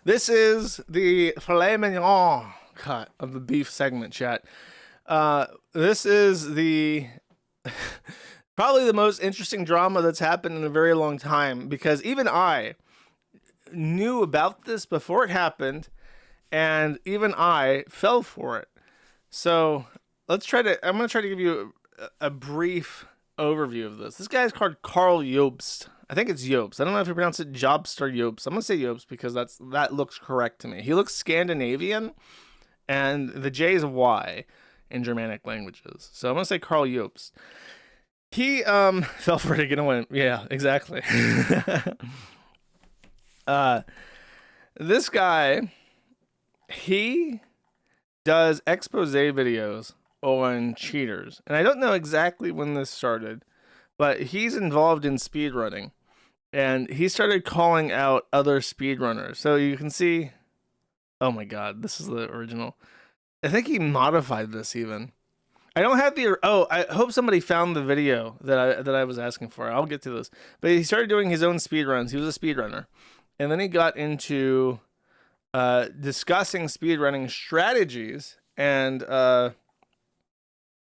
This is the filet mignon cut of the beef segment, chat. This is the probably the most interesting drama that's happened in a very long time, because even I knew about this before it happened, and even I fell for it. So I'm going to try to give you a brief overview of this. This guy is called Karl Jobst. I think it's Jobst. I don't know if you pronounce it Jobst or Jobst. I'm gonna say Jobst because that looks correct to me. He looks Scandinavian, and the J is a Y in Germanic languages. So I'm gonna say Karl Jobst. He fell for it again and went, yeah, exactly. This guy, he does expose videos on cheaters, and I don't know exactly when this started, but he's involved in speedrunning, and he started calling out other speedrunners. So you can see, oh my god, this is the original. I think he modified this even. I don't have the, I hope somebody found the video that I was asking for. I'll get to this. But he started doing his own speedruns. He was a speedrunner. And then he got into discussing speedrunning strategies and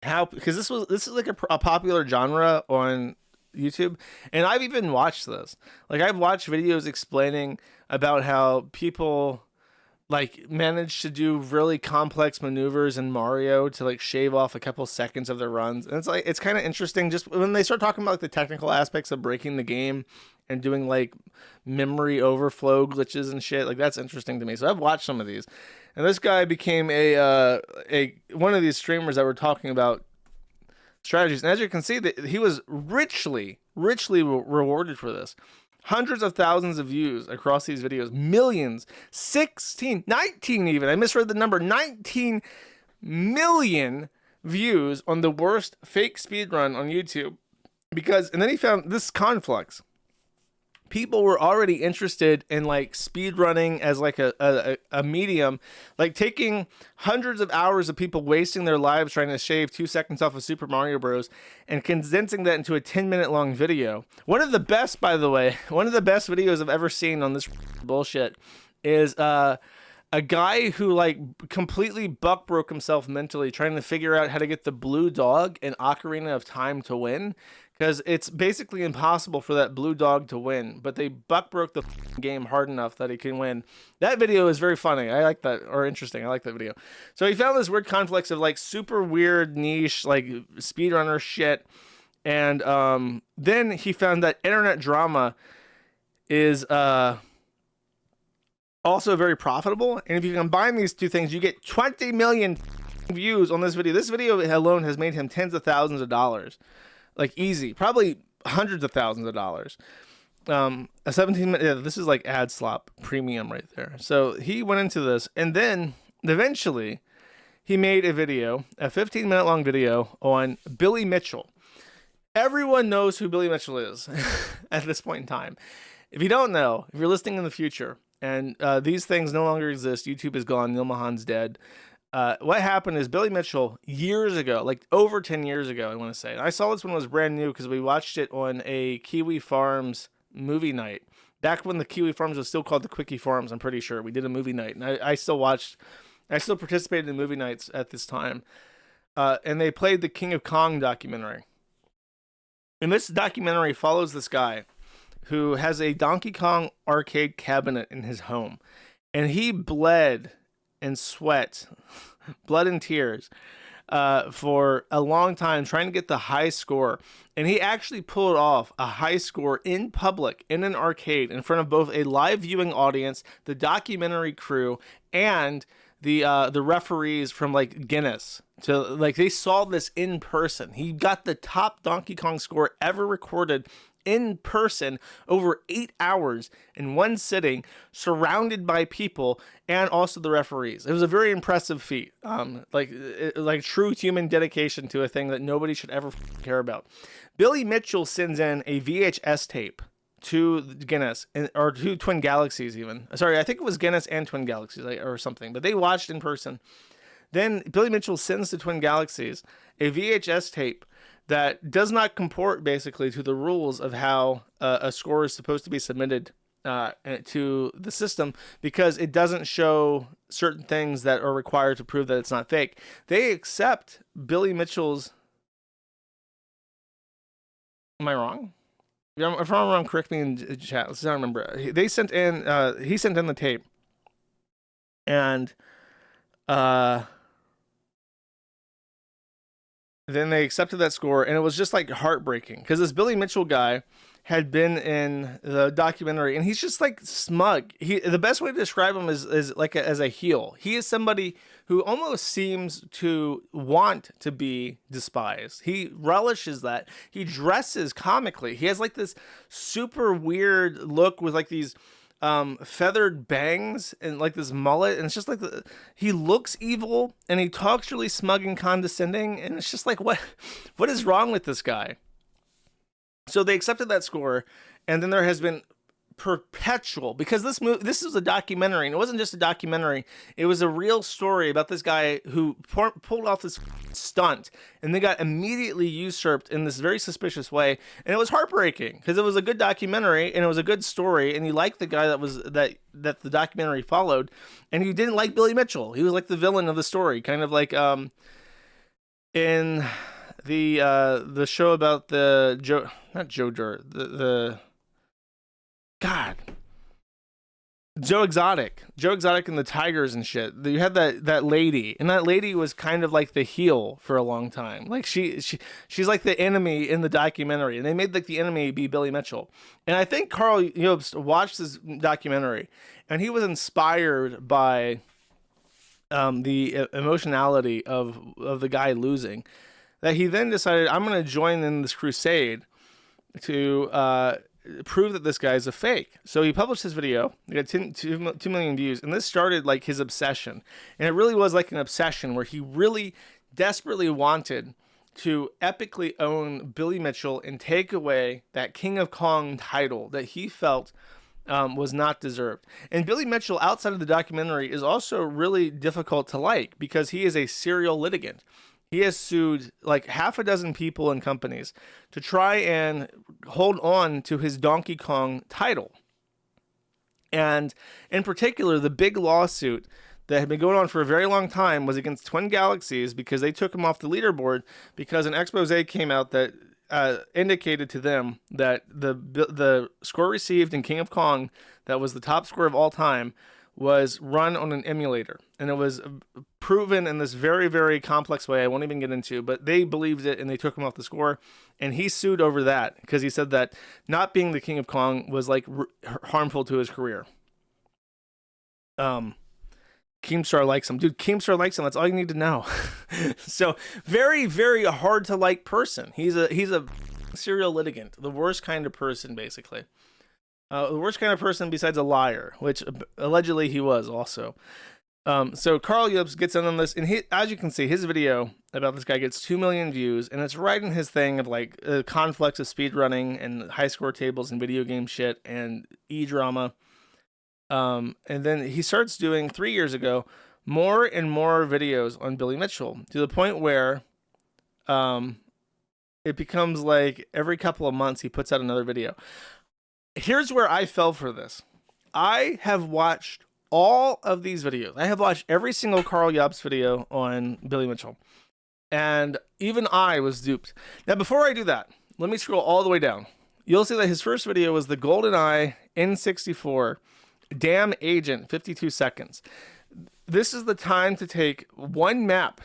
how, because this is like a popular genre on YouTube, and I've even watched this. Like, I've watched videos explaining about how people like manage to do really complex maneuvers in Mario to like shave off a couple seconds of their runs. And it's kind of interesting just when they start talking about like the technical aspects of breaking the game and doing like memory overflow glitches and shit. Like, that's interesting to me. So I've watched some of these. And this guy became a one of these streamers that were talking about strategies. And as you can see, that he was richly rewarded for this. Hundreds of thousands of views across these videos, millions, 19 even. I misread the number. 19 million views on the worst fake speedrun on YouTube. And then he found this conflux. People were already interested in like speedrunning as like a medium, like taking hundreds of hours of people wasting their lives trying to shave 2 seconds off of Super Mario Bros. And condensing that into a 10-minute long video. One of the best, by the way, one of the best videos I've ever seen on this bullshit is a guy who like completely buck broke himself mentally trying to figure out how to get the blue dog in Ocarina of Time to win. Because it's basically impossible for that blue dog to win, but they buck broke the game hard enough that he can win. That video is very funny. I like that, or interesting. I like that video. So he found this weird conflicts of like super weird niche, like speedrunner shit. And then he found that internet drama is also very profitable. And if you combine these two things, you get 20 million views on this video. This video alone has made him tens of thousands of dollars. Like, easy, probably hundreds of thousands of dollars. A 17-minute, yeah, this is like ad slop premium right there. So he went into this, and then eventually he made a video, a 15-minute long video on Billy Mitchell. Everyone knows who Billy Mitchell is at this point in time. If you don't know, if you're listening in the future, and these things no longer exist, YouTube is gone, Neil Mahan's dead. What happened is Billy Mitchell, years ago, like over 10 years ago, I want to say. I saw this when it was brand new because we watched it on a Kiwi Farms movie night. Back when the Kiwi Farms was still called the Quickie Farms, I'm pretty sure. We did a movie night. And I still participated in movie nights at this time. And they played the King of Kong documentary. And this documentary follows this guy who has a Donkey Kong arcade cabinet in his home. And he bled and sweat, blood and tears, for a long time trying to get the high score. And he actually pulled off a high score in public, in an arcade, in front of both a live viewing audience, the documentary crew, and the referees from like Guinness. To like, they saw this in person. He got the top Donkey Kong score ever recorded in person over 8 hours in one sitting, surrounded by people and also the referees. It was a very impressive feat. Like true human dedication to a thing that nobody should ever care about. Billy Mitchell sends in a VHS tape to Guinness, or to Twin Galaxies even. Sorry, I think it was Guinness and Twin Galaxies or something, but they watched in person. Then Billy Mitchell sends to Twin Galaxies a VHS tape that does not comport basically to the rules of how a score is supposed to be submitted to the system because it doesn't show certain things that are required to prove that it's not fake. They accept Billy Mitchell's. Am I wrong? If I'm wrong, correct me in chat. Let's not remember. They sent in. He sent in the tape, and then they accepted that score, and it was just like heartbreaking because this Billy Mitchell guy had been in the documentary, and he's just like smug. The best way to describe him is like as a heel. He is somebody who almost seems to want to be despised. He relishes that. He dresses comically. He has like this super weird look with like these feathered bangs and like this mullet, and it's just like he looks evil and he talks really smug and condescending, and it's just like what is wrong with this guy? So they accepted that score, and then there has been perpetual, because this is a documentary, and it wasn't just a documentary, it was a real story about this guy who pulled off this stunt, and they got immediately usurped in this very suspicious way, and it was heartbreaking because it was a good documentary and it was a good story, and you liked the guy that the documentary followed, and you didn't like Billy Mitchell. He was like the villain of the story, kind of like in the show about the Joe Exotic and the tigers and shit. You had that lady, and that lady was kind of like the heel for a long time. Like she's like the enemy in the documentary, and they made like the enemy be Billy Mitchell. And I think Karl Jobst watched this documentary, and he was inspired by the emotionality of the guy losing, that he then decided, I'm going to join in this crusade to prove that this guy is a fake. So he published his video. He got 2 million views, and this started like his obsession. And it really was like an obsession where he really desperately wanted to epically own Billy Mitchell and take away that King of Kong title that he felt was not deserved. And Billy Mitchell, outside of the documentary, is also really difficult to like because he is a serial litigant. He has sued like half a dozen people and companies to try and hold on to his Donkey Kong title. And in particular, the big lawsuit that had been going on for a very long time was against Twin Galaxies because they took him off the leaderboard because an expose came out that indicated to them that the score received in King of Kong, that was the top score of all time, was run on an emulator, and it was proven in this very, very complex way I won't even get into, but they believed it and they took him off the score, and he sued over that because he said that not being the King of Kong was like harmful to his career. Keemstar likes him. Dude, Keemstar likes him. That's all you need to know. So very, very hard to like person. He's a serial litigant, the worst kind of person, basically. The worst kind of person besides a liar, which allegedly he was also. So Karl Jobst gets in on this, and as you can see, his video about this guy gets 2 million views, and it's right in his thing of like conflicts of speedrunning and high score tables and video game shit and e-drama. And then he starts doing 3 years ago more and more videos on Billy Mitchell to the point where it becomes like every couple of months he puts out another video. Here's where I fell for this. I have watched all of these videos. I have watched every single Karl Jobst video on Billy Mitchell, and even I was duped. Now, before I do that, let me scroll all the way down. You'll see that his first video was the GoldenEye N64 Dam Agent 52 seconds. This is the time to take one map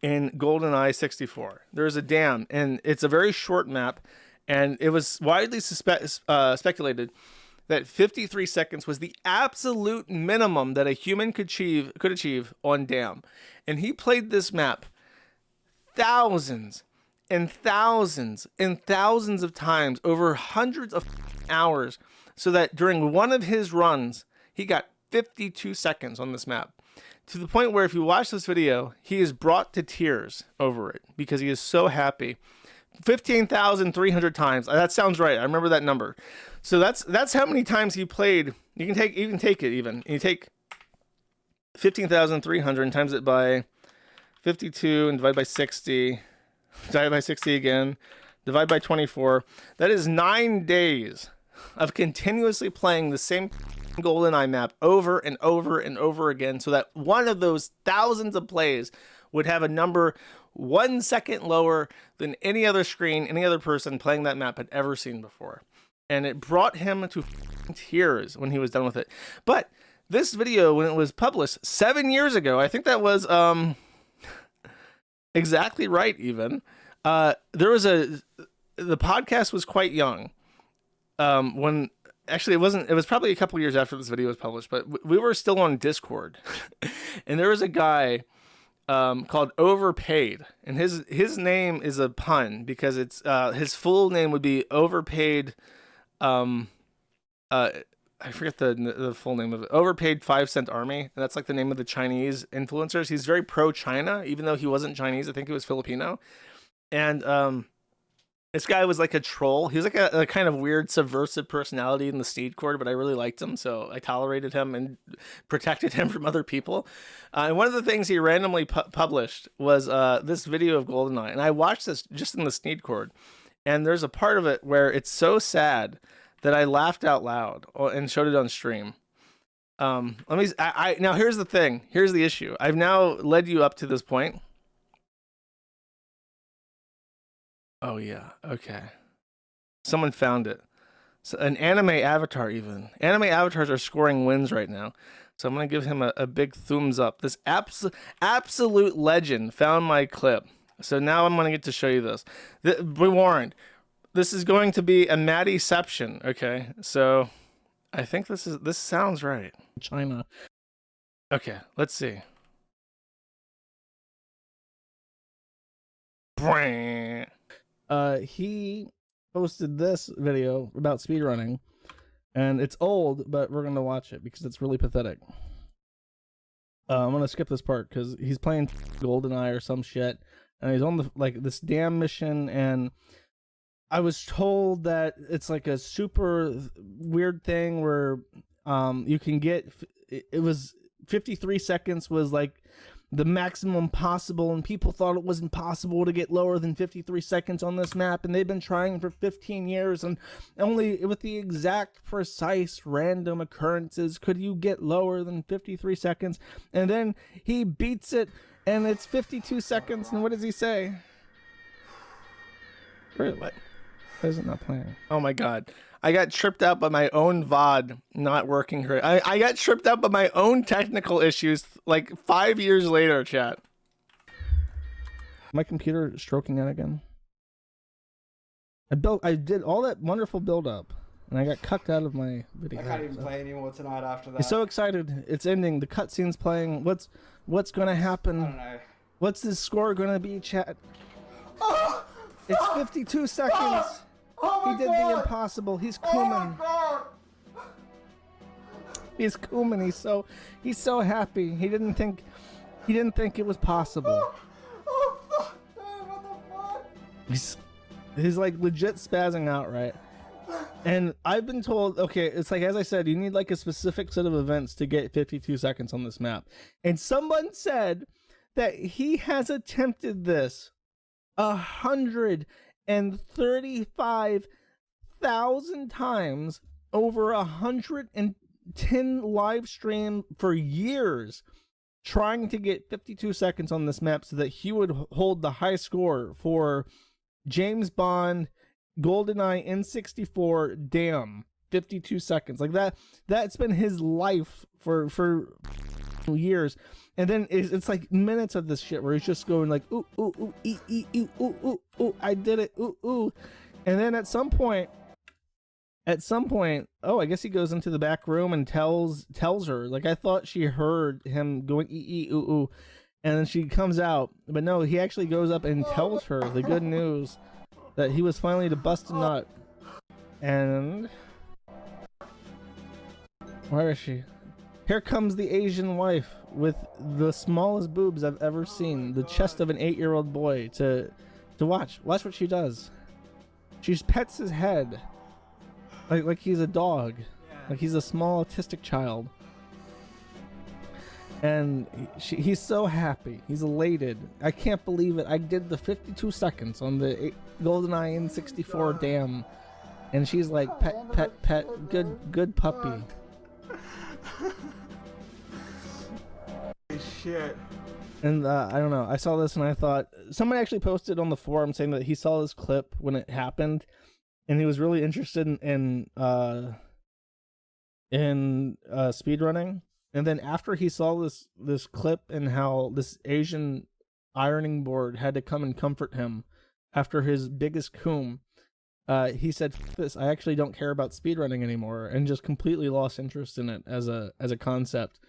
in GoldenEye 64. There's a dam, and it's a very short map, and it was widely speculated that 53 seconds was the absolute minimum that a human could achieve on dam. And he played this map thousands and thousands and thousands of times over hundreds of hours, so that during one of his runs, he got 52 seconds on this map. To the point where if you watch this video, he is brought to tears over it because he is so happy. 15,300 times. That sounds right. I remember that number. So that's how many times he played. You can take it even. You take 15,300 and times it by 52 and divide by 60. Divide by 60 again. Divide by 24. That is 9 days of continuously playing the same GoldenEye map over and over and over again, so that one of those thousands of plays would have a number 1 second lower than any other screen, any other person playing that map had ever seen before. And it brought him to tears when he was done with it. But this video, when it was published 7 years ago, I think that was exactly right even, the podcast was quite young. When actually it was probably a couple years after this video was published, but we were still on Discord. And there was a guy called Overpaid, and his name is a pun because it's his full name would be Overpaid. I forget the full name of it. Overpaid 5 Cent Army, and that's like the name of the Chinese influencers. He's very pro-China, even though he wasn't Chinese. I think he was Filipino. And this guy was like a troll. He was like a kind of weird subversive personality in the Sneed Court, but I really liked him, so I tolerated him and protected him from other people. And one of the things he randomly published was this video of GoldenEye, and I watched this just in the Sneed Court, and there's a part of it where it's so sad that I laughed out loud and showed it on stream. Now here's the thing. Here's the issue. I've now led you up to this point. Oh yeah, okay. Someone found it. So an anime avatar even. Anime avatars are scoring wins right now. So I'm gonna give him a big thumbs up. This absolute legend found my clip. So now I'm gonna get to show you this. Be warned. This is going to be a mati.ception, okay? So I think this sounds right. China. Okay, let's see. He posted this video about speedrunning, and it's old, but we're gonna watch it because it's really pathetic. I'm gonna skip this part because he's playing GoldenEye or some shit, and he's on this damn mission, and I was told that it's like a super weird thing where you can get, it was 53 seconds was like the maximum possible, and people thought it wasn't possible to get lower than 53 seconds on this map, and they've been trying for 15 years, and only with the exact precise random occurrences could you get lower than 53 seconds, and then he beats it, and it's 52 seconds, and what does he say? What? Why is it not playing? Oh my god. I got tripped out by my own VOD not working correct. I got tripped out by my own technical issues like 5 years later, chat. My computer stroking out again. I did all that wonderful build up, and I got cucked out of my video. I can't even play anymore tonight after that. I'm so excited. It's ending. The cutscene's playing. What's gonna happen? I don't know. What's this score gonna be, chat? Oh! It's 52 seconds. Oh he did God. the impossible. He's Kuman. Oh He's Kuman. He's so happy. He didn't think it was possible. oh fuck! What the fuck? He's like legit spazzing out, right? And I've been told, okay, it's like, as I said, you need like a specific set of events to get 52 seconds on this map. And someone said that he has attempted this 135,000 times over 110 live stream for years, trying to get 52 seconds on this map so that he would hold the high score for James Bond GoldenEye N64. Damn, 52 seconds like that. That's been his life for years. And then it's like minutes of this shit where he's just going like, ooh, ooh, ooh, ooh, ooh, ooh, I did it, ooh, ooh. And then at some point, oh, I guess he goes into the back room and tells her, like, I thought she heard him going, ooh, ooh. And then she comes out, but no, he actually goes up and tells her the good news that he was finally to bust a nut. And where is she? Here comes the Asian wife with the smallest boobs I've ever seen. The chest of an 8-year-old boy to watch. Watch what she does. She just pets his head. Like he's a dog. Like he's a small autistic child. And he's so happy. He's elated. I can't believe it. I did the 52 seconds on the GoldenEye N64 damn. And she's like, pet, good puppy. Shit. And I don't know. I saw this and I thought somebody actually posted on the forum saying that he saw this clip when it happened, and he was really interested in speedrunning. And then after he saw this clip and how this Asian ironing board had to come and comfort him after his biggest coom, he said, "F this, I actually don't care about speedrunning anymore," and just completely lost interest in it as a concept.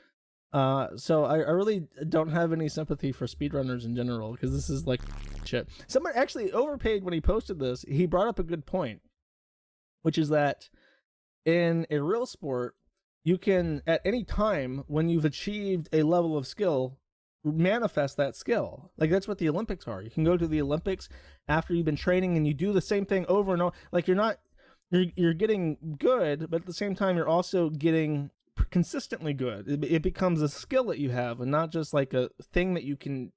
So I really don't have any sympathy for speedrunners in general, because this is like shit. Someone actually overpaid when he posted this. He brought up a good point, which is that in a real sport, you can, at any time when you've achieved a level of skill, manifest that skill. Like, that's what the Olympics are. You can go to the Olympics after you've been training and you do the same thing over and over. Like, you're getting good, but at the same time you're also getting consistently good. It becomes a skill that you have, and not just like a thing that you can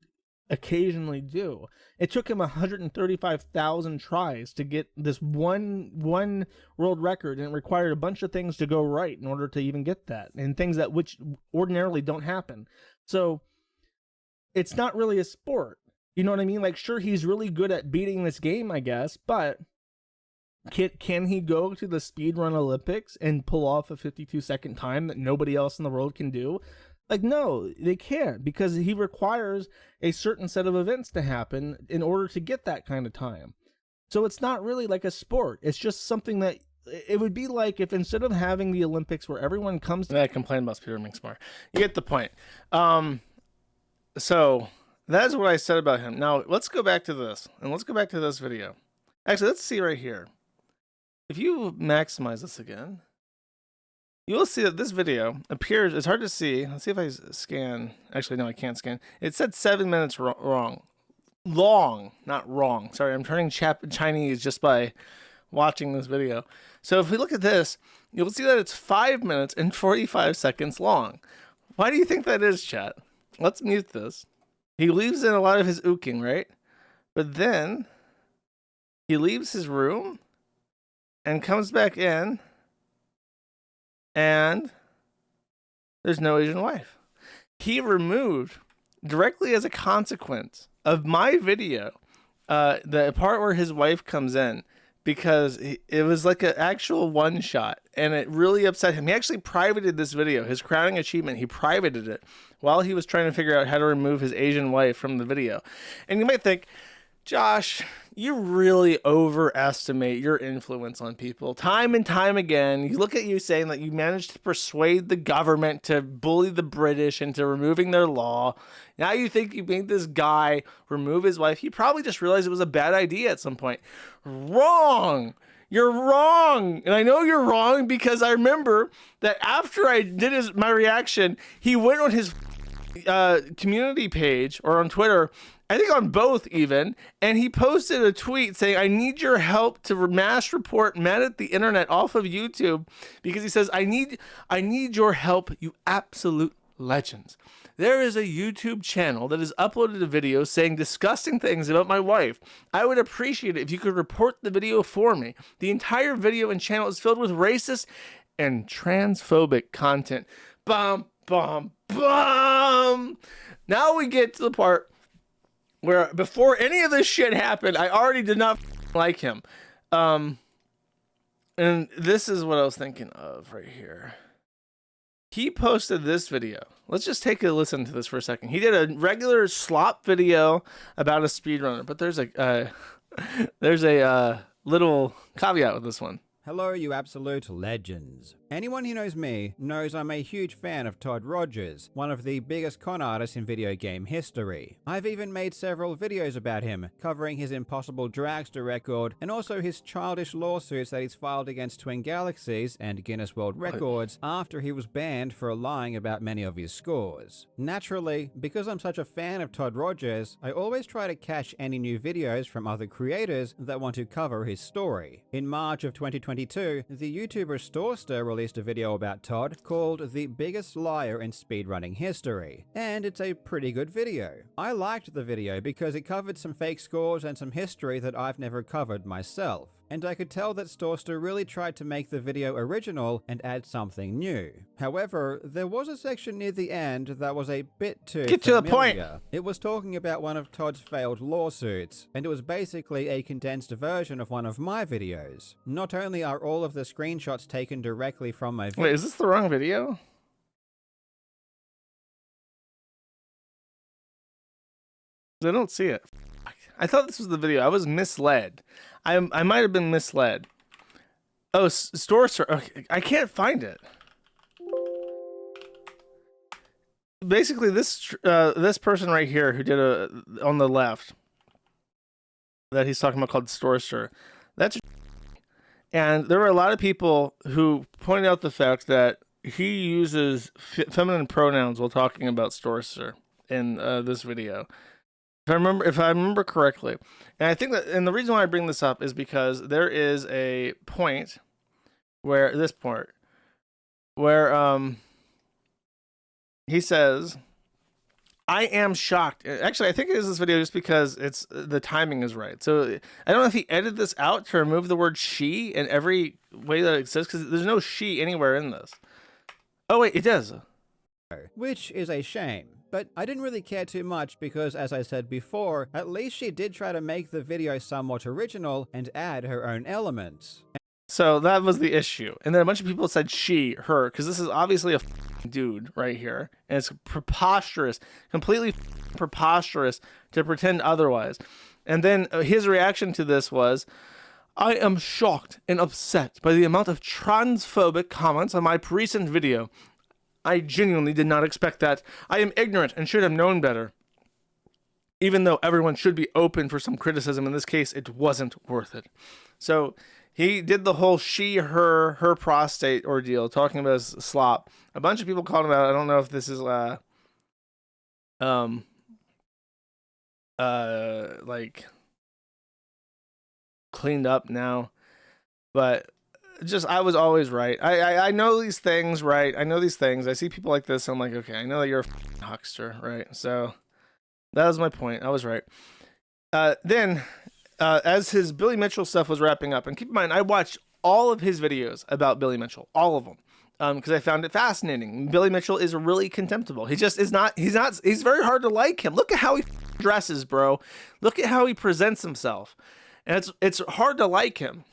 occasionally do. It took him 135,000 tries to get this one world record, and it required a bunch of things to go right in order to even get that, and things that which ordinarily don't happen. So it's not really a sport, you know what I mean? Like, sure, he's really good at beating this game, I guess, but can he go to the speedrun Olympics and pull off a 52-second time that nobody else in the world can do? Like, no, they can't, because he requires a certain set of events to happen in order to get that kind of time. So it's not really like a sport. It's just something that it would be like if instead of having the Olympics where everyone comes to... I complain about speedrunning more. You get the point. So that's what I said about him. Now let's go back to this, and let's go back to this video. Actually, let's see right here. If you maximize this again, you will see that this video appears, it's hard to see. Let's see if I scan. Actually, no, I can't scan. It said 7 minutes wrong. Long, not wrong. Sorry, I'm turning Chinese just by watching this video. So if we look at this, you'll see that it's 5 minutes and 45 seconds long. Why do you think that is, chat? Let's mute this. He leaves in a lot of his ooking, right? But then he leaves his room and comes back in, and there's no Asian wife. He removed, directly as a consequence of my video, the part where his wife comes in, because it was like an actual one shot, and it really upset him. He actually privated this video, his crowning achievement. He privated it while he was trying to figure out how to remove his Asian wife from the video. And you might think, Josh, you really overestimate your influence on people. Time and time again, you look at you saying that you managed to persuade the government to bully the British into removing their law. Now you think you made this guy remove his wife. He probably just realized it was a bad idea at some point. Wrong. You're wrong. And I know you're wrong, because I remember that after I did my reaction, he went on his community page, or on Twitter, I think on both even, and he posted a tweet saying, "I need your help to mass report Mad at the Internet off of YouTube," because he says, I need your help, you absolute legends. There is a YouTube channel that has uploaded a video saying disgusting things about my wife. I would appreciate it if you could report the video for me. The entire video and channel is filled with racist and transphobic content. Bum, bum, bum. Now we get to the part where, before any of this shit happened, I already did not like him. And this is what I was thinking of right here. He posted this video. Let's just take a listen to this for a second. He did a regular slop video about a speedrunner, but there's a little caveat with this one. Hello, you absolute legends. Anyone who knows me knows I'm a huge fan of Todd Rogers, one of the biggest con artists in video game history. I've even made several videos about him, covering his impossible dragster record, and also his childish lawsuits that he's filed against Twin Galaxies and Guinness World Records after he was banned for lying about many of his scores. Naturally, because I'm such a fan of Todd Rogers, I always try to catch any new videos from other creators that want to cover his story. In March of 2022, the YouTuber Storster released a video about Todd called The Biggest Liar in Speedrunning History, and it's a pretty good video. I liked the video because it covered some fake scores and some history that I've never covered myself. and I could tell that Storster really tried to make the video original and add something new. However, there was a section near the end that was a bit too Get to the point. It was talking about one of Todd's failed lawsuits, and it was basically a condensed version of one of my videos. Not only are all of the screenshots taken directly from my video— Wait, is this the wrong video? I don't see it. I thought this was the video. I was misled. I might have been misled. Oh, Storster. Okay, I can't find it. Basically, this person right here who did on the left that he's talking about called Storster. That's and there were a lot of people who pointed out the fact that he uses feminine pronouns while talking about Storster in this video. If I remember correctly, and I think that, and the reason why I bring this up is because there is a point where he says, "I am shocked." Actually, I think it is this video just because the timing is right. So I don't know if he edited this out to remove the word "she" in every way that it exists, because there's no "she" anywhere in this. Oh wait, it does. Which is a shame. But I didn't really care too much because, as I said before, at least she did try to make the video somewhat original and add her own elements. So that was the issue. And then a bunch of people said she, her, because this is obviously a dude right here. And it's preposterous, completely preposterous to pretend otherwise. And then his reaction to this was, "I am shocked and upset by the amount of transphobic comments on my recent video. I genuinely did not expect that. I am ignorant and should have known better. Even though everyone should be open for some criticism, in this case, it wasn't worth it." So he did the whole she, her prostate ordeal, talking about his slop. A bunch of people called him out. I don't know if this is like cleaned up now, but just, I was always right. I know these things, right? I know these things. I see people like this. I'm like, okay, I know that you're a huckster, right? So that was my point. I was right. Then, as his Billy Mitchell stuff was wrapping up, and keep in mind, I watched all of his videos about Billy Mitchell, all of them, because I found it fascinating. Billy Mitchell is really contemptible. He just is not. He's very hard to like him. Look at how he dresses, bro. Look at how he presents himself, and it's hard to like him.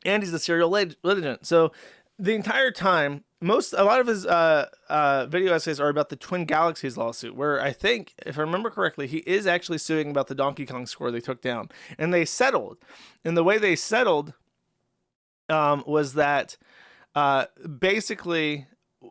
And he's a serial litigant. So the entire time, a lot of his video essays are about the Twin Galaxies lawsuit, where I think, if I remember correctly, he is actually suing about the Donkey Kong score they took down. And they settled. And the way they settled was that basically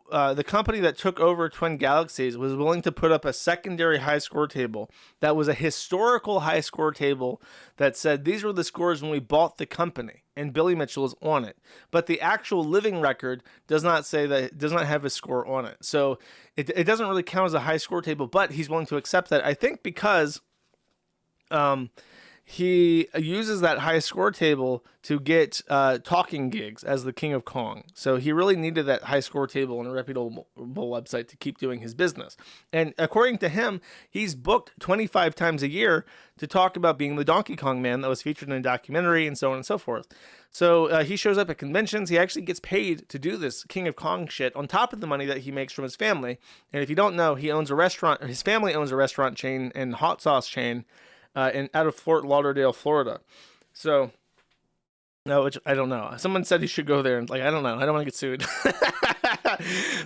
the company that took over Twin Galaxies was willing to put up a secondary high score table that was a historical high score table that said these were the scores when we bought the company, and Billy Mitchell is on it. But the actual living record does not say that, it does not have a score on it. So it doesn't really count as a high score table, but he's willing to accept that. I think because he uses that high score table to get talking gigs as the King of Kong. So he really needed that high score table on a reputable website to keep doing his business. And according to him, he's booked 25 times a year to talk about being the Donkey Kong man that was featured in a documentary and so on and so forth. So he shows up at conventions. He actually gets paid to do this King of Kong shit on top of the money that he makes from his family. And if you don't know, he owns a restaurant. His family owns a restaurant chain and hot sauce chain out of Fort Lauderdale, Florida. So, no, which I don't know. Someone said he should go there, and like, I don't know. I don't want to get sued.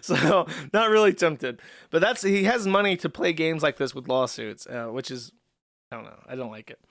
So, not really tempted. But he has money to play games like this with lawsuits, which is, I don't know. I don't like it.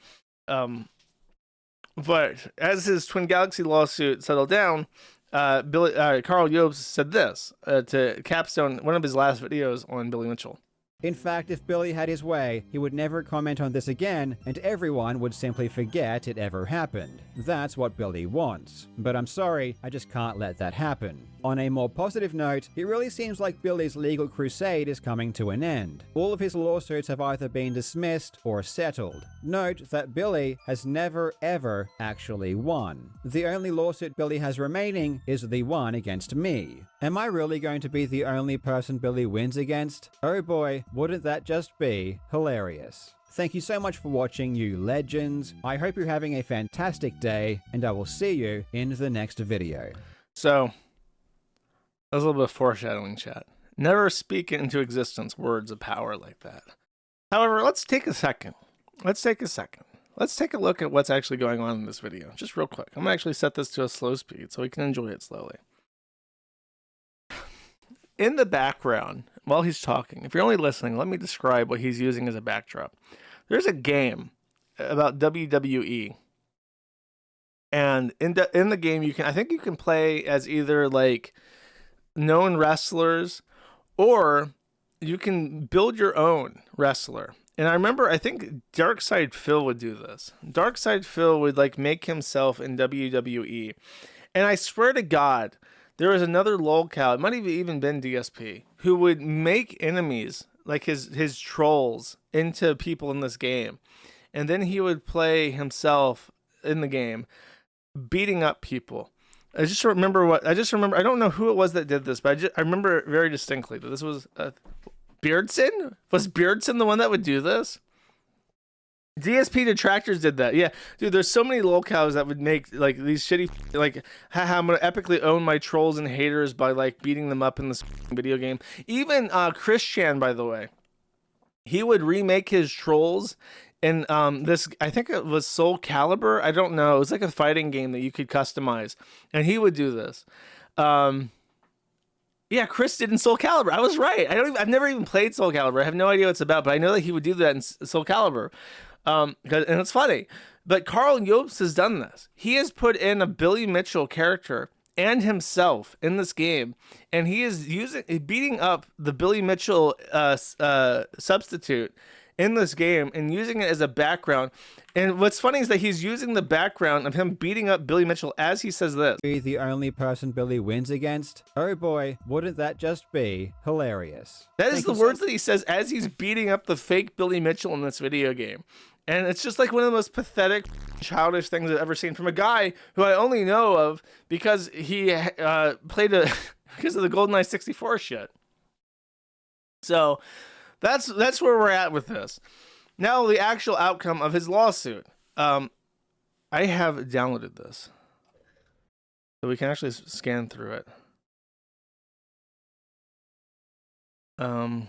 But as his Twin Galaxy lawsuit settled down, Karl Jobst said this to capstone one of his last videos on Billy Mitchell. In fact, if Billy had his way, he would never comment on this again, and everyone would simply forget it ever happened. That's what Billy wants. But I'm sorry, I just can't let that happen. On a more positive note, it really seems like Billy's legal crusade is coming to an end. All of his lawsuits have either been dismissed or settled. Note that Billy has never ever actually won. The only lawsuit Billy has remaining is the one against me. Am I really going to be the only person Billy wins against? Oh boy, wouldn't that just be hilarious? Thank you so much for watching, you legends. I hope you're having a fantastic day, and I will see you in the next video. So, that was a little bit of foreshadowing, chat. Never speak into existence words of power like that. However, let's take a second. Let's take a look at what's actually going on in this video, just real quick. I'm going to actually set this to a slow speed so we can enjoy it slowly. In the background, while he's talking, if you're only listening, let me describe what he's using as a backdrop. There's a game about WWE. And in the game, I think you can play as either like known wrestlers, or you can build your own wrestler. And I think Darkside Phil would do this. Darkside Phil would like make himself in WWE. And I swear to God, there was another lolcow, it might have even been DSP, who would make enemies, like his trolls, into people in this game. And then he would play himself in the game, beating up people. I don't know who it was that did this, but I remember it very distinctly that this was Beardson? Was Beardson the one that would do this? DSP Detractors did that. Yeah, dude, there's so many lolcows that would make like these shitty, like, haha, I'm gonna epically own my trolls and haters by like beating them up in this video game. Even Christian, by the way, he would remake his trolls in this, I think it was Soul Calibur. I don't know. It was like a fighting game that you could customize, and he would do this. Yeah, Chris did in Soul Calibur. I was right. I've never even played Soul Calibur. I have no idea what it's about, but I know that he would do that in Soul Calibur. And it's funny. But Karl Jobst has done this. He has put in a Billy Mitchell character and himself in this game, and he is beating up the Billy Mitchell substitute in this game and using it as a background. And what's funny is that he's using the background of him beating up Billy Mitchell as he says this. Be the only person Billy wins against? Oh boy, wouldn't that just be hilarious? That is the words that he says as he's beating up the fake Billy Mitchell in this video game. And it's just like one of the most pathetic, childish things I've ever seen from a guy who I only know of because he played because of the GoldenEye 64 shit. So that's where we're at with this. Now the actual outcome of his lawsuit. I have downloaded this, so we can actually scan through it. I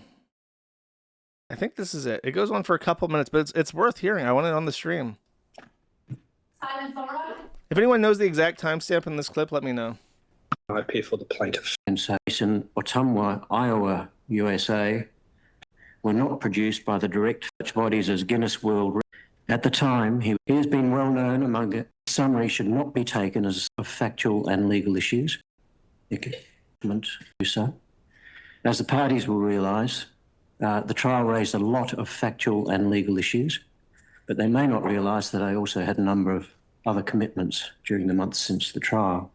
think this is it. It goes on for a couple minutes, but it's worth hearing. I want it on the stream. If anyone knows the exact timestamp in this clip, let me know. IP for the plaintiff. In Ottumwa, Iowa, USA, were not produced by the direct such bodies as Guinness World Records. At the time, he has been well known among it. Summary should not be taken as of factual and legal issues. So, as the parties will realise, the trial raised a lot of factual and legal issues, but they may not realise that I also had a number of other commitments during the months since the trial.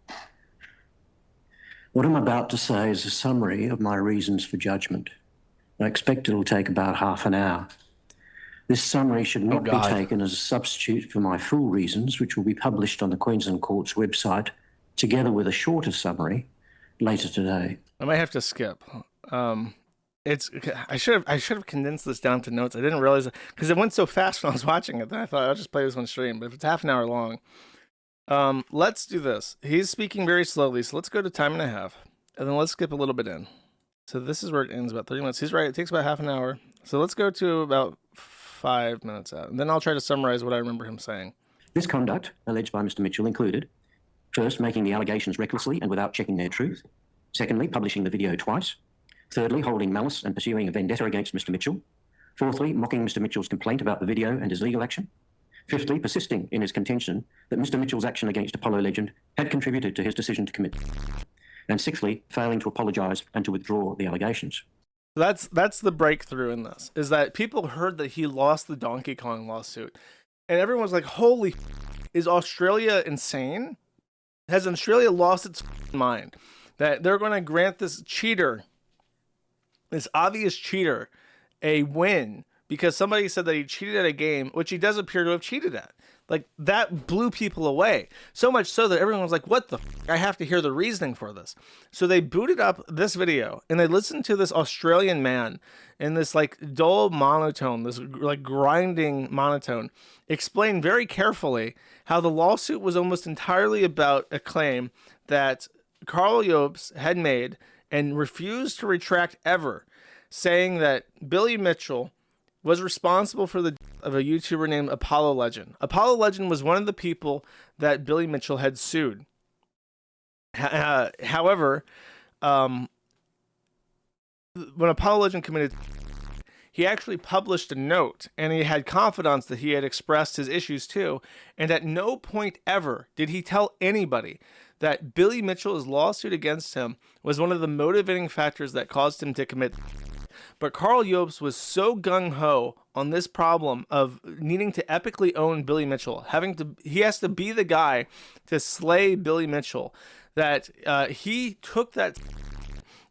What I'm about to say is a summary of my reasons for judgment. I expect it'll take about half an hour. This summary should not be taken as a substitute for my full reasons, which will be published on the Queensland Court's website, together with a shorter summary later today. I might have to skip. I should have condensed this down to notes. I didn't realize it because it went so fast when I was watching it. Then I thought I'll just play this one stream. But if it's half an hour long, let's do this. He's speaking very slowly, so let's go to time and a half, and then let's skip a little bit in. So this is where it ends, about 30 minutes. He's right. It takes about half an hour. So let's go to about 5 minutes out, and then I'll try to summarize what I remember him saying. This conduct, alleged by Mr. Mitchell, included, first, making the allegations recklessly and without checking their truth. Secondly, publishing the video twice. Thirdly, holding malice and pursuing a vendetta against Mr. Mitchell. Fourthly, mocking Mr. Mitchell's complaint about the video and his legal action. Fifthly, persisting in his contention that Mr. Mitchell's action against Apollo Legend had contributed to his decision to commit. And sixthly, failing to apologise and to withdraw the allegations. That's the breakthrough in this, is that people heard that he lost the Donkey Kong lawsuit, and everyone was like, holy, is Australia insane? Has Australia lost its mind? That they're going to grant this cheater, this obvious cheater, a win because somebody said that he cheated at a game, which he does appear to have cheated at. Like, that blew people away. So much so that everyone was like, what the I have to hear the reasoning for this. So they booted up this video and they listened to this Australian man in this like dull monotone, this like grinding monotone, explain very carefully how the lawsuit was almost entirely about a claim that Karl Jobst had made and refused to retract ever, saying that Billy Mitchell was responsible for the death of a YouTuber named Apollo Legend. Apollo Legend was one of the people that Billy Mitchell had sued. However, when Apollo Legend committed, he actually published a note, and he had confidants that he had expressed his issues to, and at no point ever did he tell anybody that Billy Mitchell's lawsuit against him was one of the motivating factors that caused him to commit. But Karl Jobst was so gung-ho on this problem of needing to epically own Billy Mitchell, he has to be the guy to slay Billy Mitchell, that he took that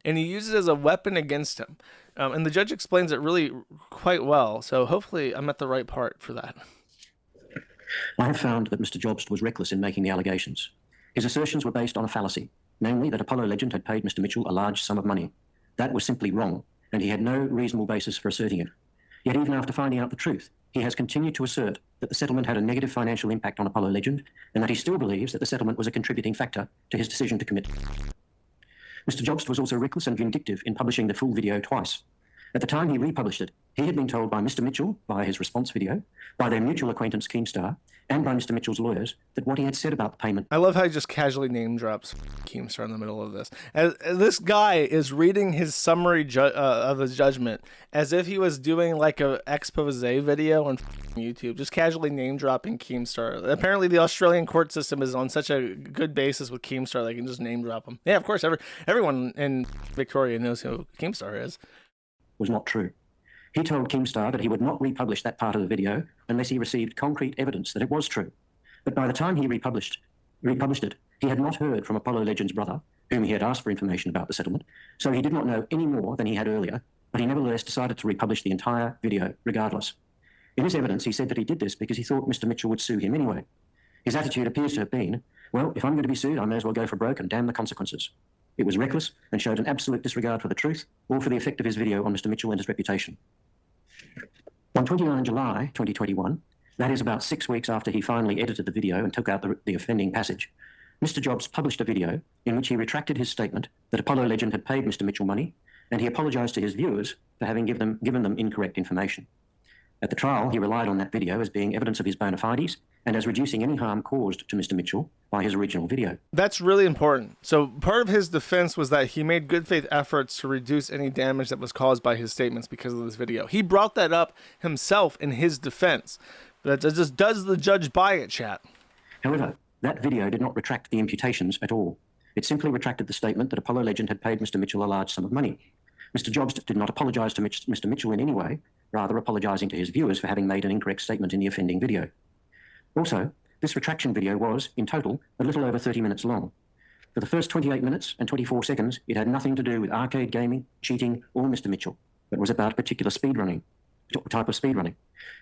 and he used it as a weapon against him. And the judge explains it really quite well. So hopefully I'm at the right part for that. I have found that Mr. Jobst was reckless in making the allegations. His assertions were based on a fallacy, namely that Apollo Legend had paid Mr. Mitchell a large sum of money. That was simply wrong, and he had no reasonable basis for asserting it. Yet even after finding out the truth, he has continued to assert that the settlement had a negative financial impact on Apollo Legend, and that he still believes that the settlement was a contributing factor to his decision to commit. Mr. Jobst was also reckless and vindictive in publishing the full video twice. At the time he republished it, he had been told by Mr. Mitchell, via his response video, by their mutual acquaintance Keemstar, and by Mr. Mitchell's lawyers, that what he had said about the payment... I love how he just casually name drops Keemstar in the middle of this. As this guy is reading his summary of his judgment as if he was doing like a expose video on YouTube, just casually name dropping Keemstar. Apparently the Australian court system is on such a good basis with Keemstar they can just name drop him. Yeah, of course, everyone in Victoria knows who Keemstar is. ...was not true. He told Keemstar that he would not republish that part of the video unless he received concrete evidence that it was true. But by the time he republished it, he had not heard from Apollo Legend's brother, whom he had asked for information about the settlement, so he did not know any more than he had earlier, but he nevertheless decided to republish the entire video regardless. In his evidence, he said that he did this because he thought Mr. Mitchell would sue him anyway. His attitude appears to have been, well, if I'm going to be sued, I may as well go for broke and damn the consequences. It was reckless and showed an absolute disregard for the truth or for the effect of his video on Mr. Mitchell and his reputation. On 29 July 2021, that is about 6 weeks after he finally edited the video and took out the offending passage, Mr. Jobst published a video in which he retracted his statement that Apollo Legend had paid Mr. Mitchell money, and he apologised to his viewers for having given them incorrect information. At the trial, he relied on that video as being evidence of his bona fides and as reducing any harm caused to Mr. Mitchell by his original video. That's really important. So part of his defense was that he made good faith efforts to reduce any damage that was caused by his statements because of this video. He brought that up himself in his defense. But that just does the judge buy it, chat? However, that video did not retract the imputations at all. It simply retracted the statement that Apollo Legend had paid Mr. Mitchell a large sum of money. Mr. Jobst did not apologise to Mr. Mitchell in any way, rather apologising to his viewers for having made an incorrect statement in the offending video. Also, this retraction video was, in total, a little over 30 minutes long. For the first 28 minutes and 24 seconds, it had nothing to do with arcade gaming, cheating, or Mr. Mitchell, but was about a particular type of speedrunning.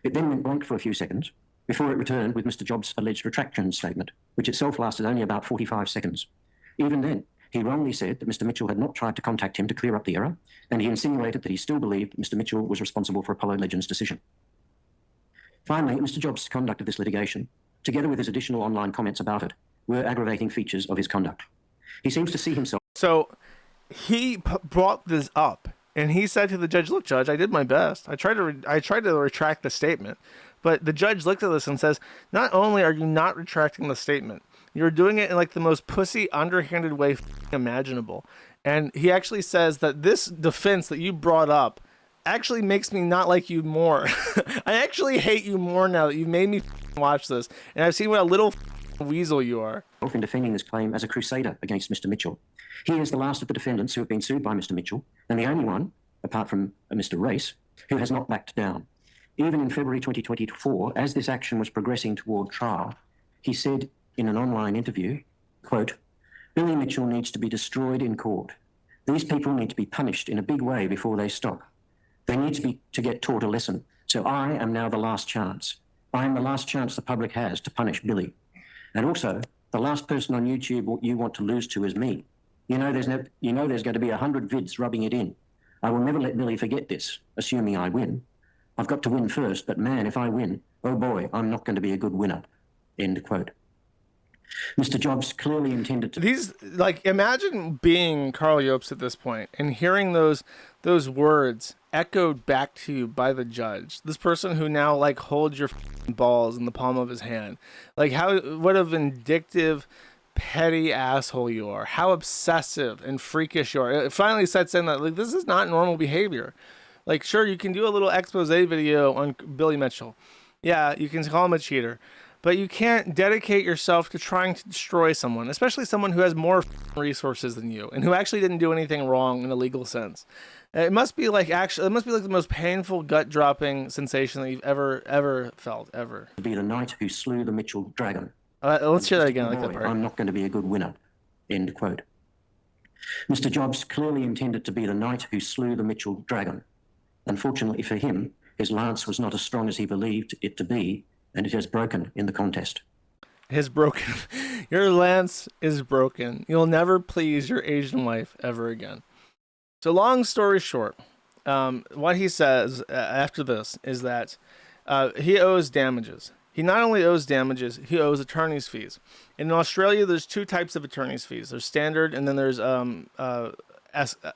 It then went blank for a few seconds before it returned with Mr. Jobst's alleged retraction statement, which itself lasted only about 45 seconds. Even then, he wrongly said that Mr. Mitchell had not tried to contact him to clear up the error, and he insinuated that he still believed that Mr. Mitchell was responsible for Apollo Legend's decision. Finally, Mr. Jobst's conduct of this litigation, together with his additional online comments about it, were aggravating features of his conduct. He seems to see himself... So he brought this up, and he said to the judge, look, judge, I did my best. I tried to retract the statement. But the judge looked at this and says, not only are you not retracting the statement, you're doing it in like the most pussy, underhanded way imaginable. And he actually says that this defense that you brought up actually makes me not like you more. I actually hate you more now that you made me watch this. And I've seen what a little weasel you are. In defending this claim as a crusader against Mr. Mitchell. He is the last of the defendants who have been sued by Mr. Mitchell, and the only one, apart from Mr. Race, who has not backed down. Even in February 2024, as this action was progressing toward trial, he said in an online interview, quote, Billy Mitchell needs to be destroyed in court. These people need to be punished in a big way before they stop. They need to get taught a lesson. So I am now the last chance. I am the last chance the public has to punish Billy. And also, the last person on YouTube you want to lose to is me. You know there's going to be 100 vids rubbing it in. I will never let Billy forget this, assuming I win. I've got to win first, but man, if I win, oh boy, I'm not going to be a good winner. End quote. Mr. Jobst clearly intended to... These, like, imagine being Karl Jobst at this point and hearing those words echoed back to you by the judge. This person who now, like, holds your balls in the palm of his hand. Like, what a vindictive, petty asshole you are. How obsessive and freakish you are. It finally sets in that, like, this is not normal behavior. Like, sure, you can do a little expose video on Billy Mitchell. Yeah, you can call him a cheater. But you can't dedicate yourself to trying to destroy someone, especially someone who has more resources than you and who actually didn't do anything wrong in a legal sense. It must be like the most painful, gut-dropping sensation that you've ever felt, ever. To be the knight who slew the Mitchell dragon. Let's hear that again, like that part. I'm not going to be a good winner. End quote. Mr. Jobst clearly intended to be the knight who slew the Mitchell dragon. Unfortunately for him, his lance was not as strong as he believed it to be, and it has broken in the contest. It has broken. Your lance is broken. You'll never please your Asian wife ever again. So long story short, what he says after this is that he owes damages. He not only owes damages, he owes attorney's fees. In Australia, there's two types of attorney's fees. There's standard, and then there's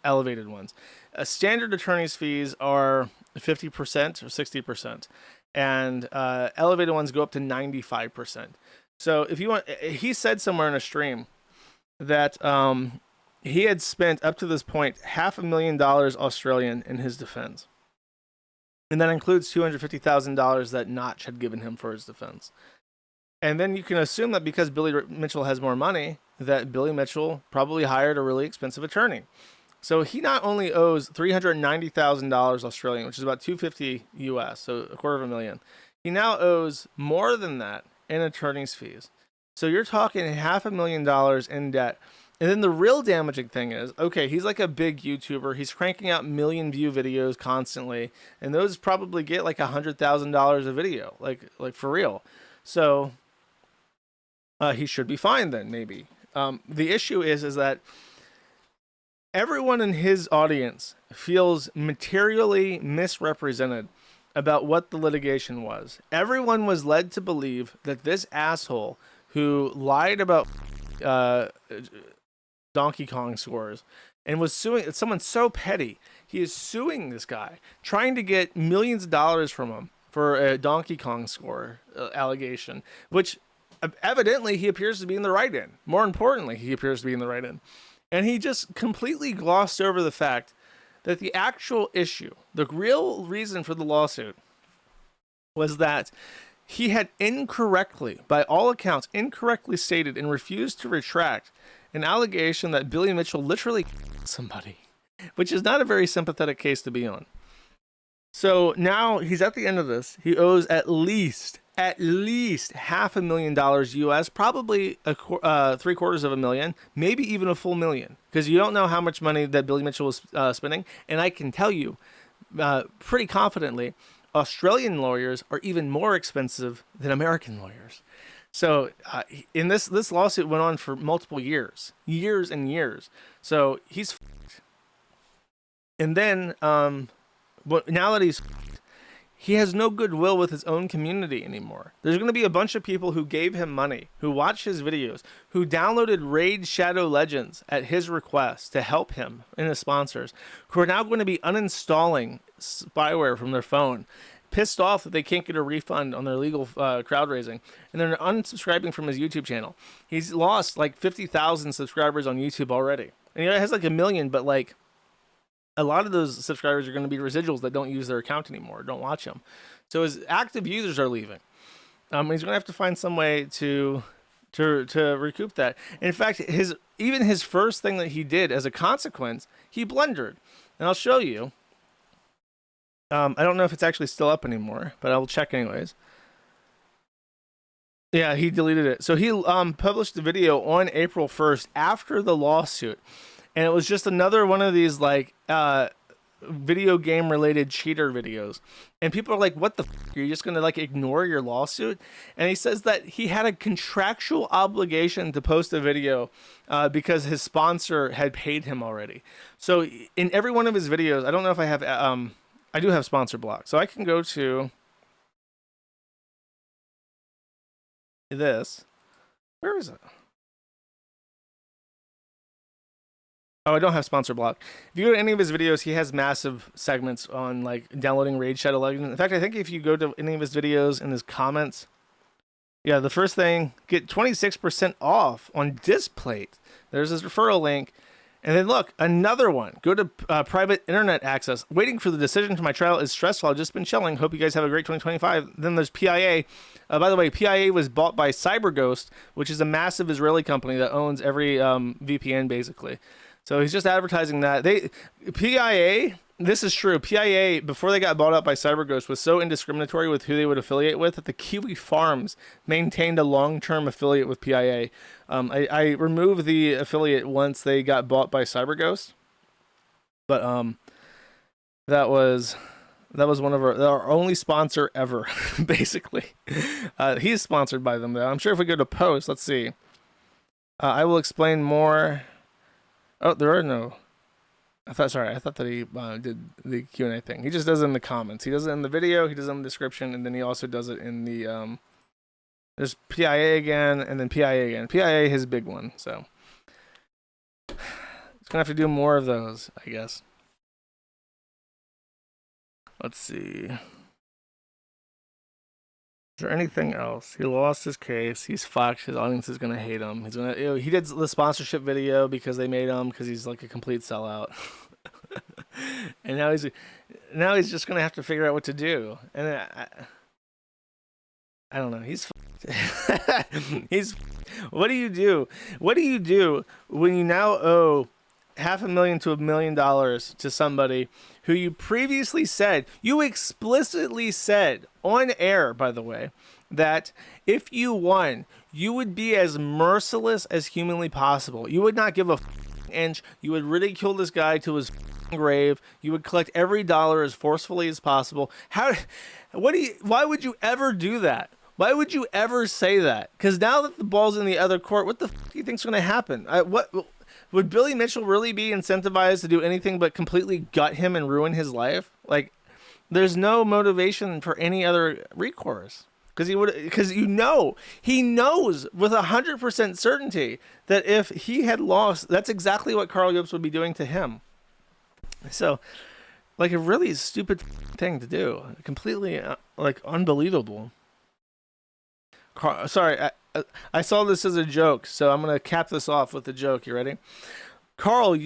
elevated ones. Standard attorney's fees are 50% or 60%. And elevated ones go up to 95%. So if you want, he said somewhere in a stream that he had spent up to this point $500,000 Australian in his defense. And that includes $250,000 that Notch had given him for his defense. And then you can assume that because Billy Mitchell has more money, that Billy Mitchell probably hired a really expensive attorney. So he not only owes $390,000 Australian, which is about $250 US, so $250,000. He now owes more than that in attorney's fees. So you're talking $500,000 in debt. And then the real damaging thing is, okay, he's like a big YouTuber. He's cranking out million view videos constantly, and those probably get like $100,000 a video, like for real. So he should be fine then, maybe. The issue is that everyone in his audience feels materially misrepresented about what the litigation was. Everyone was led to believe that this asshole who lied about Donkey Kong scores and was suing someone so petty, he is suing this guy, trying to get millions of dollars from him for a Donkey Kong score allegation, which evidently he appears to be in the right in. More importantly, he appears to be in the right in. And he just completely glossed over the fact that the actual issue, the real reason for the lawsuit, was that he had incorrectly, by all accounts, incorrectly stated and refused to retract an allegation that Billy Mitchell literally killed somebody, which is not a very sympathetic case to be on. So now he's at the end of this. He owes at least $500,000 US, probably $750,000, maybe even a full million, because you don't know how much money that Billy Mitchell was spending. And I can tell you pretty confidently, Australian lawyers are even more expensive than American lawyers. So in this lawsuit went on for multiple years and years. So he's f***ed. And then now that he's f***ed, he has no goodwill with his own community anymore. There's going to be a bunch of people who gave him money, who watched his videos, who downloaded Raid Shadow Legends at his request to help him and his sponsors, who are now going to be uninstalling spyware from their phone, pissed off that they can't get a refund on their legal crowd raising, and they're unsubscribing from his YouTube channel. He's lost like 50,000 subscribers on YouTube already. And he has like 1 million, but like a lot of those subscribers are going to be residuals that don't use their account anymore, don't watch them. So his active users are leaving. He's going to have to find some way to recoup that. In fact, even his first thing that he did as a consequence, he blundered. And I'll show you. I don't know if it's actually still up anymore, but I will check anyways. Yeah, he deleted it. So he published a video on April 1st after the lawsuit. And it was just another one of these like video game related cheater videos. And people are like, what the f***? Are you just going to like ignore your lawsuit? And he says that he had a contractual obligation to post a video because his sponsor had paid him already. So in every one of his videos, I don't know if I have, I do have sponsor block. So I can go to this. Where is it? Oh, I don't have sponsor block. If you go to any of his videos, he has massive segments on like downloading Raid Shadow Legends. In fact, I think if you go to any of his videos in his comments, yeah, the first thing, get 26% off on Displate. There's his referral link. And then look, another one. Go to private internet access. Waiting for the decision to my trial is stressful. I've just been chilling. Hope you guys have a great 2025. Then there's PIA. By the way, PIA was bought by CyberGhost, which is a massive Israeli company that owns every VPN basically. So he's just advertising that. PIA, this is true. PIA, before they got bought out by CyberGhost, was so indiscriminatory with who they would affiliate with that the Kiwi Farms maintained a long-term affiliate with PIA. I removed the affiliate once they got bought by CyberGhost, but that was one of our only sponsor ever, basically. He's sponsored by them though. I'm sure if we go to post, let's see. I will explain more. Oh, there are no. I thought that he did the Q&A thing. He just does it in the comments. He does it in the video. He does it in the description, and then he also does it in the. There's PIA again, and then PIA again. PIA, his big one. So he's gonna have to do more of those, I guess. Let's see. Is there anything else? He lost his case. He's fucked. His audience is gonna hate him. He's gonna. He did the sponsorship video because they made him because he's like a complete sellout. And now he's just gonna have to figure out what to do. And I don't know. He's What do you do? What do you do when you now owe $500,000 to $1 million to somebody who you previously said, you explicitly said on air, by the way, that if you won, you would be as merciless as humanly possible. You would not give a inch. You would ridicule this guy to his grave. You would collect every dollar as forcefully as possible. Why would you ever do that? Why would you ever say that? Because now that the ball's in the other court, what the f do you think's going to happen? Would Billy Mitchell really be incentivized to do anything but completely gut him and ruin his life? Like, there's no motivation for any other recourse. Because he knows with 100% certainty that if he had lost, that's exactly what Karl Jobst would be doing to him. So, like, a really stupid thing to do. Completely, like, unbelievable. Sorry, I saw this as a joke, so I'm going to cap this off with a joke. You ready? Karl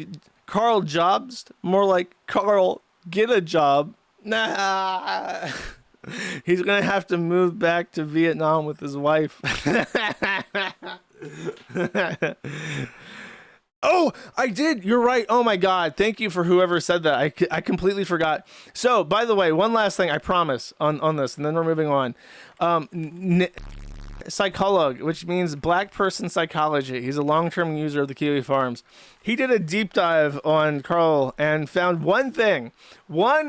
Jobst? More like Karl, get a job. Nah. He's going to have to move back to Vietnam with his wife. Oh, I did. You're right. Oh my God. Thank you for whoever said that. I completely forgot. So, by the way, one last thing I promise on this, and then we're moving on. Psycholog, which means black person psychology. He's a long-term user of the Kiwi Farms. He did a deep dive on Karl and found one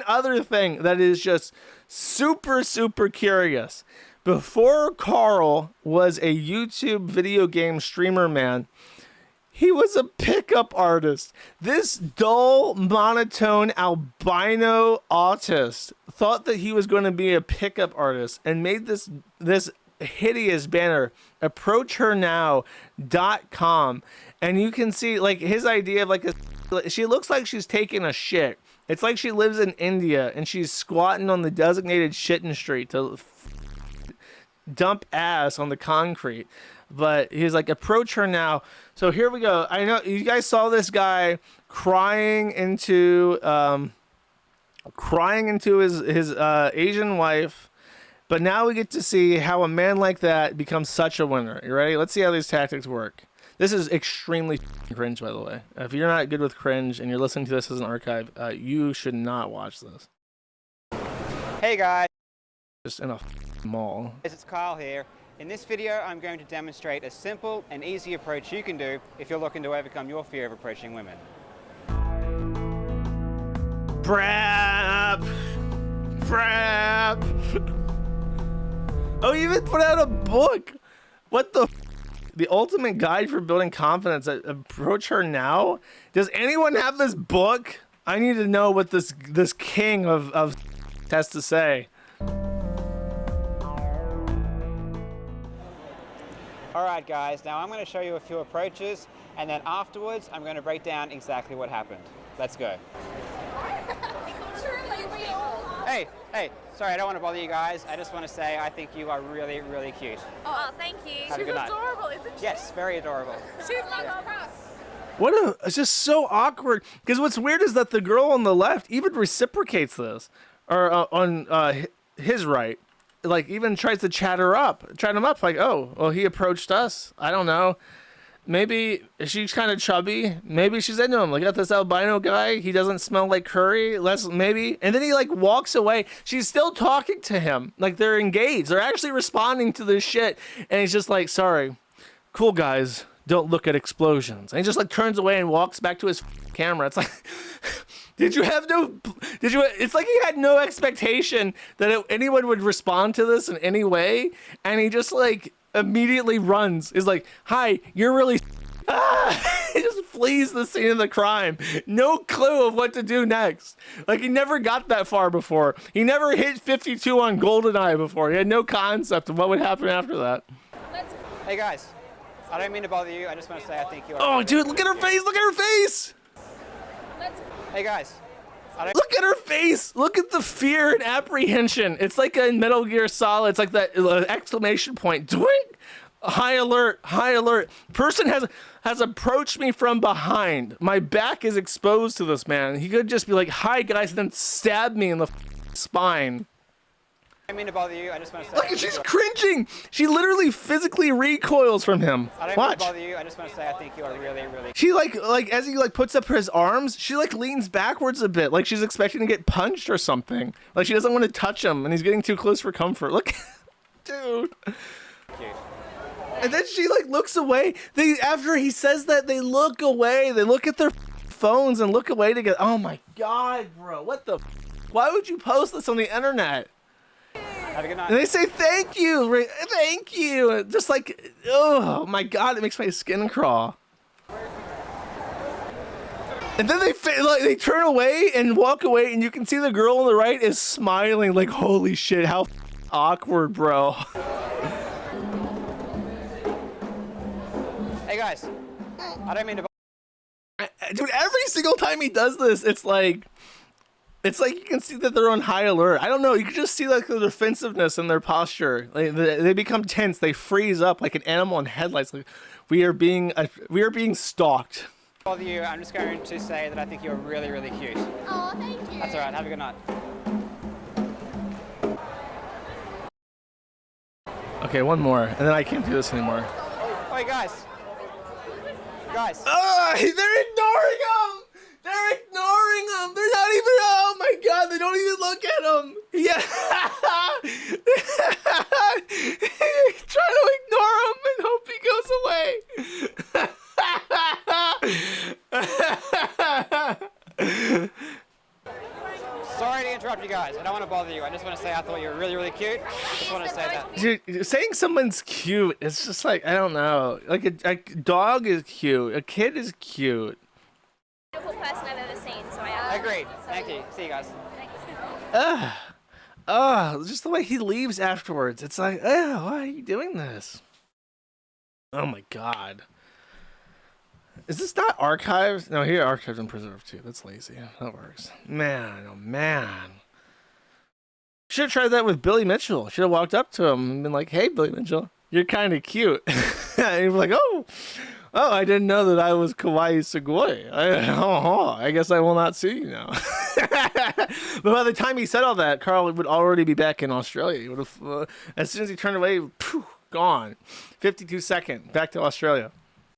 other thing that is just super, super curious. Before Karl was a YouTube video game streamer, man, he was a pickup artist. This dull, monotone, albino autist thought that he was going to be a pickup artist and made this hideous banner, approachhernow.com, and you can see like his idea of like she looks like she's taking a shit. It's like she lives in India and she's squatting on the designated shitting street to dump ass on the concrete. But he's like, approach her now. So here we go. I know you guys saw this guy crying into his Asian wife. But now we get to see how a man like that becomes such a winner. You ready? Let's see how these tactics work. This is extremely cringe, by the way. If you're not good with cringe and you're listening to this as an archive, you should not watch this. Hey guys, Just in a mall. it's Karl here. In this video, I'm going to demonstrate a simple and easy approach you can do if you're looking to overcome your fear of approaching women. Brap. Oh, you even put out a book. What the? The ultimate guide for building confidence. Approach her now. Does anyone have this book? I need to know what this king of has to say. All right, guys, now I'm going to show you a few approaches, and then afterwards, I'm going to break down exactly what happened. Let's go. Hey, sorry, I don't want to bother you guys. I just want to say I think you are really, really cute. Oh, thank you. Have a good night. She's adorable, isn't she? Yes, very adorable. She's like us. It's just so awkward. Because what's weird is that the girl on the left even reciprocates this, or on his right, like even tries to chat him up, like, oh, well, he approached us. I don't know. Maybe she's kind of chubby. Maybe she's into him. Like, got this albino guy. He doesn't smell like curry. Maybe. And then he like walks away. She's still talking to him. Like they're engaged. They're actually responding to this shit. And he's just like, sorry, cool guys, don't look at explosions. And he just like turns away and walks back to his camera. It's like, it's like he had no expectation that anyone would respond to this in any way. And he just like immediately runs, is like, hi, you're really he just flees the scene of the crime. No clue of what to do next. Like, he never got that far before. He never hit 52 on GoldenEye before. He had no concept of what would happen after that. Hey guys, I don't mean to bother you. I just want to say I think you are. Oh, dude, look at her face. Look at her face. Hey guys. Look at her face. Look at the fear and apprehension. It's like a Metal Gear Solid. It's like that exclamation point. Doink. High alert. High alert. Person has approached me from behind. My back is exposed to this man. He could just be like, hi, guys, and then stab me in the spine. I don't mean to bother you. I just want to say. Look, she's cringing. She literally physically recoils from him. I don't mean to bother you. I just want to say I think you are really, really. She like as he like puts up his arms, she like leans backwards a bit, like she's expecting to get punched or something. Like she doesn't want to touch him, and he's getting too close for comfort. Look, dude. Cute. And then she like looks away. After he says that, they look away. They look at their phones and look away together. Oh my god, bro! What the? Why would you post this on the internet? Have a good night. And they say thank you, thank you. Just like, oh my god, it makes my skin crawl. And then they turn away and walk away, and you can see the girl on the right is smiling, like, holy shit, how awkward, bro. Hey guys, I don't mean to. Dude, every single time he does this, it's like you can see that they're on high alert. I don't know. You can just see like the defensiveness in their posture. Like, they become tense. They freeze up like an animal in headlights. Like we are being stalked. Bother you. I'm just going to say that I think you're really, really cute. Oh, thank you. That's all right. Have a good night. Okay, one more, and then I can't do this anymore. Hey guys. Guys. They're ignoring him. They're ignoring him. They're not even. Oh my god! They don't even look at him. Yeah. Try to ignore him and hope he goes away. Sorry to interrupt you guys. I don't want to bother you. I just want to say I thought you were really, really cute. Just want to say that. Dude, saying someone's cute, it's just like, I don't know. Like a dog is cute. A kid is cute. Beautiful person I've ever seen, so I agree. Thank you. See you guys. Just the way he leaves afterwards. It's like, why are you doing this? Oh my god. Is this not archived? No, here archived and preserved too. That's lazy. That works. Man, oh man. Should have tried that with Billy Mitchell. Should have walked up to him and been like, hey, Billy Mitchell, you're kind of cute. And he'd be like, oh, I didn't know that I was Kawaii Sugoi. I guess I will not see you now. But by the time he said all that, Karl would already be back in Australia. He would have, as soon as he turned away, gone. 52 seconds, back to Australia.